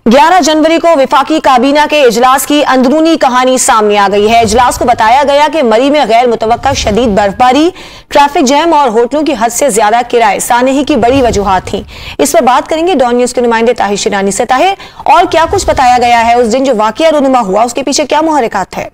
11 जनवरी को विफाकी काबीना के इजलास की अंदरूनी कहानी सामने आ गई है। इजलास को बताया गया कि मरी में गैर मुतवक्का शदीद बर्फबारी, ट्रैफिक जैम और होटलों की हद से ज्यादा किराए सानही की बड़ी वजूहात थी। इस पर बात करेंगे डॉन न्यूज के नुमाइंदे ताहिर शिरानी से। ताहिर, और क्या कुछ बताया गया है? उस दिन जो वाकया रूनुमा हुआ उसके पीछे क्या मुहर्रिकात है?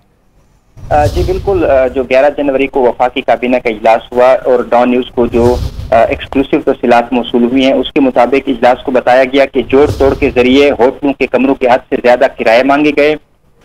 जी बिल्कुल, जो 11 जनवरी को वफाकी काबीना का इजलास हुआ और डॉन न्यूज को जो एक्सक्लूसिव तफसीलात मौसूल हुई हैं, उसके मुताबिक इजलास को बताया गया कि जोड़ तोड़ के जरिए होटलों के कमरों के हद से ज्यादा किराए मांगे गए।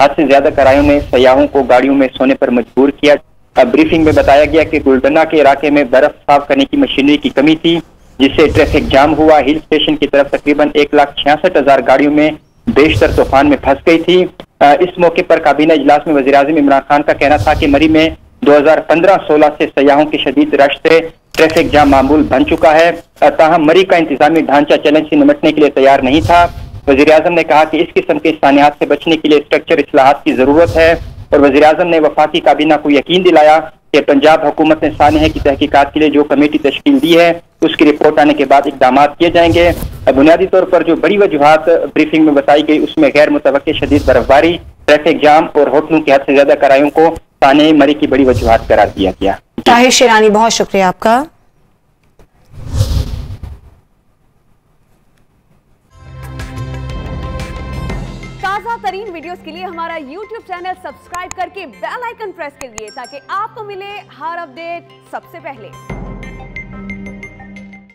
हद से ज्यादा किरायों ने सयाहों को गाड़ियों में सोने पर मजबूर किया। ब्रीफिंग में बताया गया कि गुलडना के इलाके में बर्फ साफ करने की मशीनरी की कमी थी, जिससे ट्रैफिक जाम हुआ। हिल स्टेशन की तरफ तकरीबन 1,66,000 गाड़ियों में बेशतर तूफान में फंस गई थी। इस मौके पर काबीना इजलास में वज़ीर-ए-आज़म इमरान खान का कहना था कि मरी में 2015-16 से सयाहों की शदीद रश से ट्रैफिक जाम मामूल बन चुका है। ताहम मरी का इंतजामी ढांचा चैलेंज से निपटने के लिए तैयार नहीं था। वज़ीर-ए-आज़म ने कहा कि इस किस्म के सानियात से बचने के लिए स्ट्रक्चर इस्लाहात की जरूरत है और वज़ीर-ए-आज़म ने वफाकी काबीना को यकीन दिलाया कि पंजाब हुकूमत ने सानहे की तहकीकात के लिए जो कमेटी तश्कील दी है उसकी रिपोर्ट आने के बाद इकदाम किए जाएंगे। बुनियादी तौर पर जो बड़ी वजूहात ब्रीफिंग में बताई गई उसमें गैर मुतवक्के शदीद बर्फबारी, ट्रैफिक जाम और होटलों की हद से ज्यादा किरायों को सानहे मरी की बड़ी वजूहात करार दिया गया। ताहिर शिरानी, बहुत शुक्रिया आपका। ताज़ा तरीन वीडियोस के लिए हमारा YouTube चैनल सब्सक्राइब करके बेल आइकन प्रेस करिए ताकि आपको मिले हर अपडेट सबसे पहले।